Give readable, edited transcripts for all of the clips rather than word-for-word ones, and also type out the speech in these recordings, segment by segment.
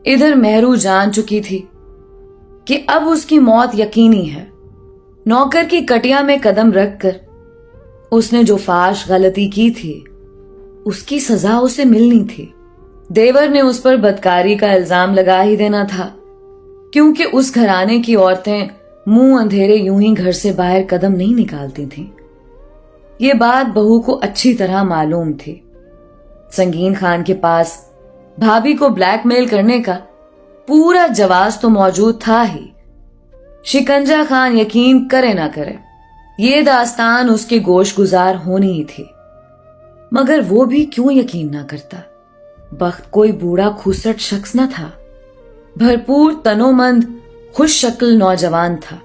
ادھر مہرو جان چکی تھی کہ اب اس کی موت یقینی ہے۔ نوکر کی کٹیا میں قدم رکھ کر اس نے جو فاش غلطی کی تھی اس کی سزا اسے ملنی تھی۔ دیور نے اس پر بدکاری کا الزام لگا ہی دینا تھا، کیونکہ اس گھرانے کی عورتیں منہ اندھیرے یوں ہی گھر سے باہر قدم نہیں نکالتی تھیں۔ یہ بات بہو کو اچھی طرح معلوم تھی۔ سنگین خان کے پاس بھابھی کو بلیک میل کرنے کا پورا جواز تو موجود تھا ہی۔ شکنجا خان یقین کرے نہ کرے، یہ داستان اس کے گوش گزار ہونی ہی تھی، مگر وہ بھی کیوں یقین نہ کرتا؟ بخت کوئی بوڑھا کھوسٹ شخص نہ تھا، بھرپور تنومند خوش شکل نوجوان تھا۔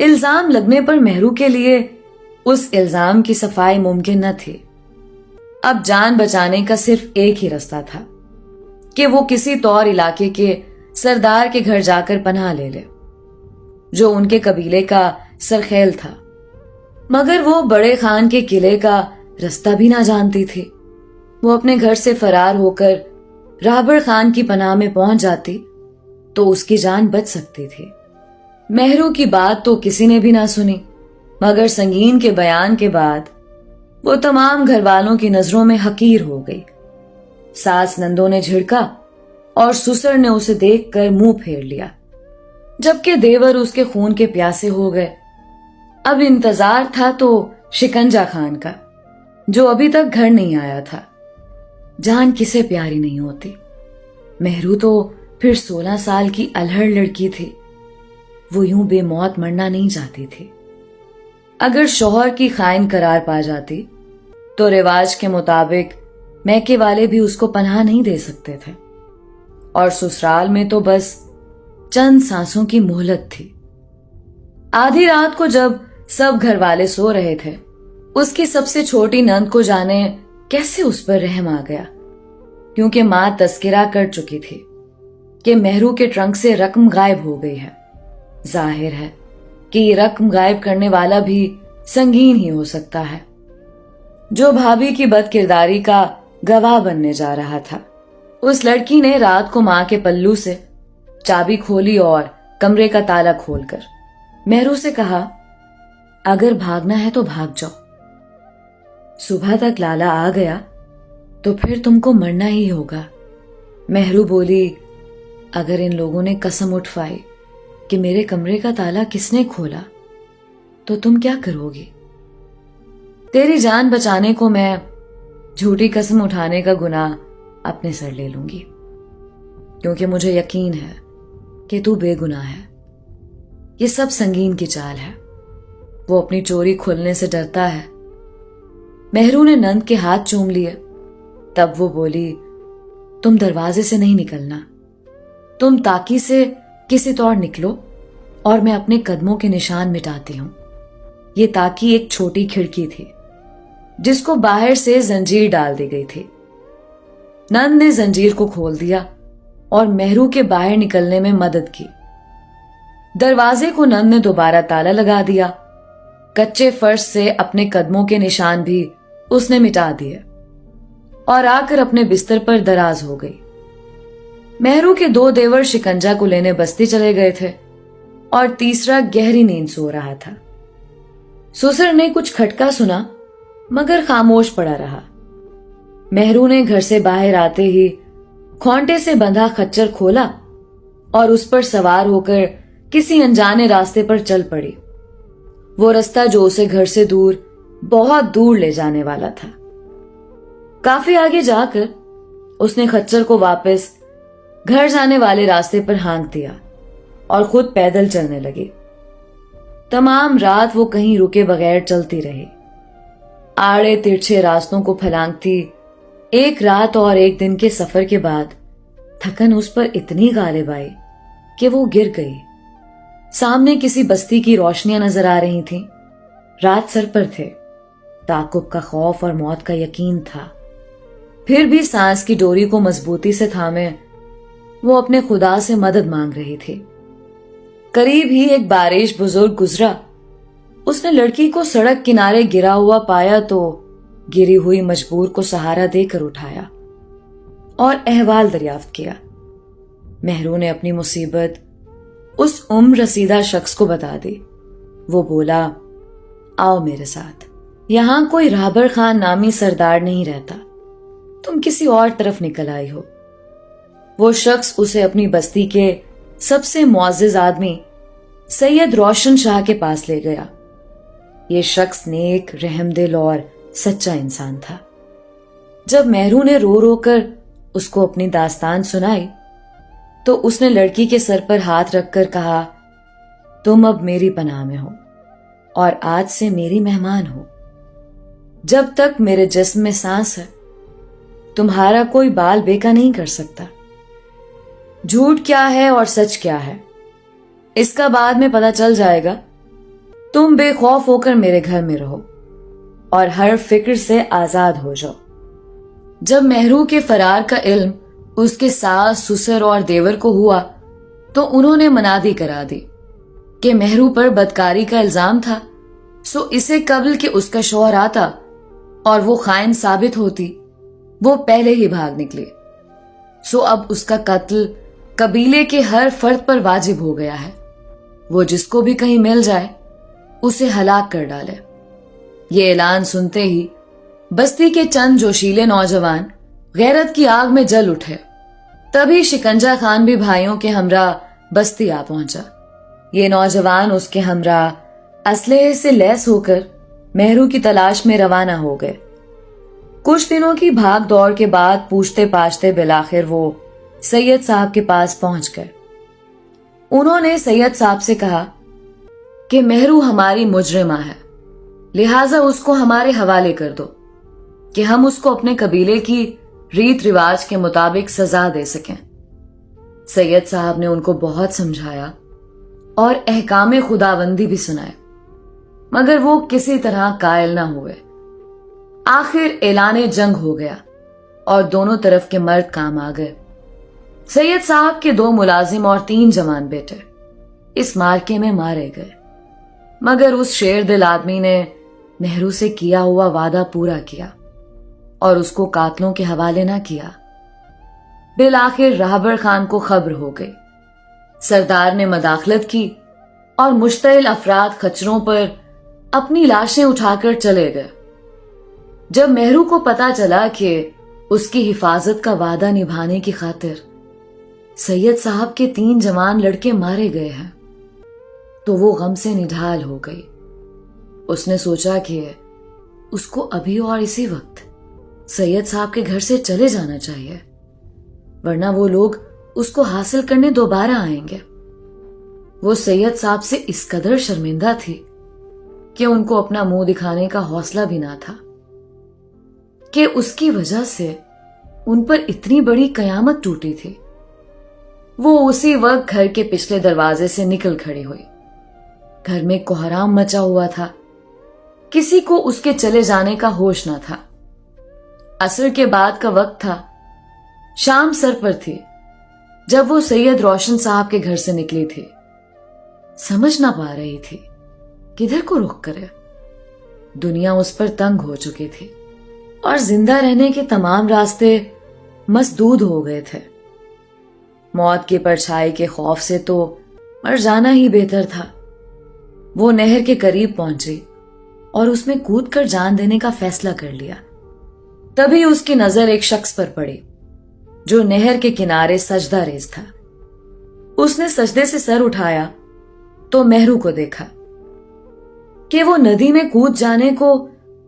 الزام لگنے پر مہرو کے لیے اس الزام کی صفائی ممکن نہ تھی۔ اب جان بچانے کا صرف ایک ہی رستہ تھا کہ وہ کسی طور علاقے کے سردار کے گھر جا کر پناہ لے لے، جو ان کے قبیلے کا سرخیل تھا، مگر وہ بڑے خان کے قلعے کا رستہ بھی نہ جانتی تھی۔ وہ اپنے گھر سے فرار ہو کر رابڑ خان کی پناہ میں پہنچ جاتی تو اس کی جان بچ سکتی تھی۔ مہرو کی بات تو کسی نے بھی نہ سنی، مگر سنگین کے بیان کے بعد وہ تمام گھر والوں کی نظروں میں حقیر ہو گئی۔ ساس نندوں نے جھڑکا اور سسر نے اسے دیکھ کر منہ پھیر لیا، جبکہ دیور اس کے خون کے پیاسے ہو گئے۔ اب انتظار تھا تو شکنجا خان کا، جو ابھی تک گھر نہیں آیا تھا۔ جان کسے پیاری نہیں ہوتی؟ مہرو تو پھر 16 سال کی الہڑ لڑکی تھی، وہ یوں بے موت مرنا نہیں چاہتی تھی۔ اگر شوہر کی خائن قرار پا جاتی تو رواج کے مطابق میکے والے بھی اس کو پناہ نہیں دے سکتے تھے، اور سسرال میں تو بس چند سانسوں کی مہلت تھی۔ آدھی رات کو جب سب گھر والے سو رہے تھے، اس کی سب سے چھوٹی نند کو جانے کیسے اس پر رحم آ گیا، کیونکہ ماں تذکرہ کر چکی تھی کہ مہرو کے ٹرنک سے رقم غائب ہو گئی ہے۔ ظاہر ہے کہ یہ رقم غائب کرنے والا بھی سنگین ہی ہو سکتا ہے، جو بھابھی کی بد کرداری کا گواہ بننے جا رہا تھا۔ اس لڑکی نے رات کو ماں کے پلو سے چابی کھولی اور کمرے کا تالا کھول کر مہرو سے کہا، اگر بھاگنا ہے تو بھاگ جاؤ، صبح تک لالا آ گیا تو پھر تم کو مرنا ہی ہوگا۔ مہرو بولی، اگر ان لوگوں نے قسم اٹھوائی کہ میرے کمرے کا تالا کس نے کھولا تو تم کیا کرو گی؟ تیری جان بچانے کو میں جھوٹی قسم اٹھانے کا گناہ اپنے سر لے لوں گی، کیونکہ مجھے یقین ہے کہ تو بے گناہ ہے۔ یہ سب سنگین کی چال ہے، وہ اپنی چوری کھلنے سے ڈرتا ہے۔ مہرو نے نند کے ہاتھ چوم لیے، تب وہ بولی، تم دروازے سے نہیں نکلنا، تم تاکی سے کسی طور نکلو اور میں اپنے قدموں کے نشان مٹاتی ہوں۔ یہ تاکی ایک چھوٹی کھڑکی تھی جس کو باہر سے زنجیر ڈال دی گئی تھی۔ نند نے زنجیر کو کھول دیا اور مہرو کے باہر نکلنے میں مدد کی۔ دروازے کو نند نے دوبارہ تالا لگا دیا۔ کچے فرش سے اپنے قدموں کے نشان بھی اس نے مٹا دیے اور آ کر اپنے بستر پر دراز ہو گئی۔ مہرو کے 2 دیور شکنجا کو لینے بستی چلے گئے تھے اور تیسرا گہری نیند سو رہا تھا۔ سسر نے کچھ کھٹکا سنا مگر خاموش پڑا رہا۔ مہرو نے گھر سے باہر آتے ہی کھونٹے سے بندھا خچر کھولا اور اس پر سوار ہو کر کسی انجانے راستے پر چل پڑی، وہ رستہ جو اسے گھر سے دور، بہت دور لے جانے والا تھا۔ کافی آگے جا کر اس نے خچر کو واپس گھر جانے والے راستے پر ہانک دیا اور خود پیدل چلنے لگی۔ تمام رات وہ کہیں رکے بغیر چلتی رہی، آڑے ترچھے راستوں کو پھلانگتی۔ ایک رات اور ایک دن کے سفر کے بعد تھکن اس پر اتنی غالب آئی کہ وہ گر گئی۔ سامنے کسی بستی کی روشنیاں نظر آ رہی تھیں، رات سر پر تھے، تعقب کا خوف اور موت کا یقین تھا۔ پھر بھی سانس کی ڈوری کو مضبوطی سے تھامے وہ اپنے خدا سے مدد مانگ رہی تھی۔ قریب ہی ایک بارش بزرگ گزرا، اس نے لڑکی کو سڑک کنارے گرا ہوا پایا تو گری ہوئی مجبور کو سہارا دے کر اٹھایا اور احوال دریافت کیا۔ مہرو نے اپنی مصیبت اس عمر رسیدہ شخص کو بتا دی۔ وہ بولا، آؤ میرے ساتھ، یہاں کوئی رابر خان نامی سردار نہیں رہتا، تم کسی اور طرف نکل آئی ہو۔ وہ شخص اسے اپنی بستی کے سب سے معزز آدمی سید روشن شاہ کے پاس لے گیا۔ یہ شخص نیک، رحم دل اور سچا انسان تھا۔ جب مہرو نے رو رو کر اس کو اپنی داستان سنائی تو اس نے لڑکی کے سر پر ہاتھ رکھ کر کہا، تم اب میری پناہ میں ہو اور آج سے میری مہمان ہو۔ جب تک میرے جسم میں سانس ہے تمہارا کوئی بال بیکا نہیں کر سکتا۔ جھوٹ کیا ہے اور سچ کیا ہے اس کا بعد میں پتہ چل جائے گا۔ تم بے خوف ہو کر میرے گھر میں رہو اور ہر فکر سے آزاد ہو جاؤ۔ جب مہرو کے فرار کا علم اس کے ساس، سسر اور دیور کو ہوا تو انہوں نے منادی کرا دی کہ مہرو پر بدکاری کا الزام تھا، سو اسے قبل کہ اس کا شوہر آتا اور وہ خائن ثابت ہوتی وہ پہلے ہی بھاگ نکلی، سو اب اس کا قتل قبیلے کے ہر فرد پر واجب ہو گیا ہے۔ وہ جس کو بھی کہیں مل جائے اسے ہلاک کر ڈالے۔ یہ اعلان سنتے ہی بستی کے چند جوشیلے نوجوان غیرت کی آگ میں جل اٹھے۔ تبھی شکنجہ خان بھی بھائیوں کے ہمراہ بستی آ پہنچا۔ یہ نوجوان اس کے ہمراہ اسلحے سے لیس ہو کر مہرو کی تلاش میں روانہ ہو گئے۔ کچھ دنوں کی بھاگ دوڑ کے بعد پوچھتے پاچھتے بالآخر وہ سید صاحب کے پاس پہنچ گئے۔ انہوں نے سید صاحب سے کہا کہ مہرو ہماری مجرمہ ہے، لہٰذا اس کو ہمارے حوالے کر دو کہ ہم اس کو اپنے قبیلے کی ریت رواج کے مطابق سزا دے سکیں۔ سید صاحب نے ان کو بہت سمجھایا اور احکام خداوندی بھی سنائے، مگر وہ کسی طرح قائل نہ ہوئے۔ آخر اعلان جنگ ہو گیا اور دونوں طرف کے مرد کام آ گئے۔ سید صاحب کے 2 ملازم اور 3 جوان بیٹے اس مارکے میں مارے گئے، مگر اس شیر دل آدمی نے مہرو سے کیا ہوا وعدہ پورا کیا اور اس کو قاتلوں کے حوالے نہ کیا۔ بالآخر راہبر خان کو خبر ہو گئی۔ سردار نے مداخلت کی اور مشتعل افراد خچروں پر اپنی لاشیں اٹھا کر چلے گئے۔ جب مہرو کو پتا چلا کہ اس کی حفاظت کا وعدہ نبھانے کی خاطر سید صاحب کے 3 جوان لڑکے مارے گئے ہیں تو وہ غم سے نڈھال ہو گئی۔ اس نے سوچا کہ اس کو ابھی اور اسی وقت سید صاحب کے گھر سے چلے جانا چاہیے، ورنہ وہ لوگ اس کو حاصل کرنے دوبارہ آئیں گے۔ وہ سید صاحب سے اس قدر شرمندہ تھی کہ ان کو اپنا منہ دکھانے کا حوصلہ بھی نہ تھا کہ اس کی وجہ سے ان پر اتنی بڑی قیامت ٹوٹی تھی۔ وہ اسی وقت گھر کے پچھلے دروازے سے نکل کھڑی ہوئی۔ گھر میں کوہرام مچا ہوا تھا، کسی کو اس کے چلے جانے کا ہوش نہ تھا۔ عصر کے بعد کا وقت تھا، شام سر پر تھی جب وہ سید روشن صاحب کے گھر سے نکلی تھی۔ سمجھ نہ پا رہی تھی کدھر کو رخ کرے۔ دنیا اس پر تنگ ہو چکی تھی اور زندہ رہنے کے تمام راستے مسدود ہو گئے تھے۔ موت کی پرچھائی کے خوف سے تو مر جانا ہی بہتر تھا۔ وہ نہر کے قریب پہنچی اور اس میں کود کر جان دینے کا فیصلہ کر لیا۔ تبھی اس کی نظر ایک شخص پر پڑی جو نہر کے کنارے سجدہ ریز تھا۔ اس نے سجدے سے سر اٹھایا تو مہرو کو دیکھا کہ وہ ندی میں کود جانے کو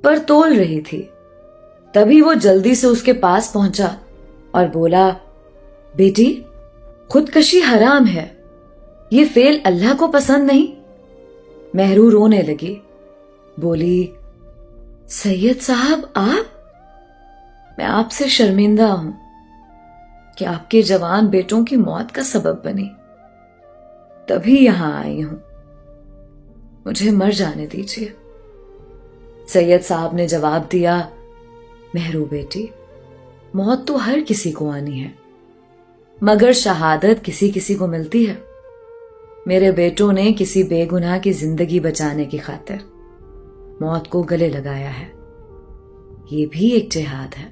پر تول رہی تھی۔ تبھی وہ جلدی سے اس کے پاس پہنچا اور بولا، بیٹی، خودکشی حرام ہے، یہ فعل اللہ کو پسند نہیں۔ مہرو رونے لگی، بولی، سید صاحب، میں آپ سے شرمندہ ہوں کہ آپ کے جوان بیٹوں کی موت کا سبب بنی، تبھی یہاں آئی ہوں، مجھے مر جانے دیجیے۔ سید صاحب نے جواب دیا، مہرو بیٹی، موت تو ہر کسی کو آنی ہے، مگر شہادت کسی کسی کو ملتی ہے۔ میرے بیٹوں نے کسی بے گناہ کی زندگی بچانے کی خاطر موت کو گلے لگایا ہے، یہ بھی ایک جہاد ہے۔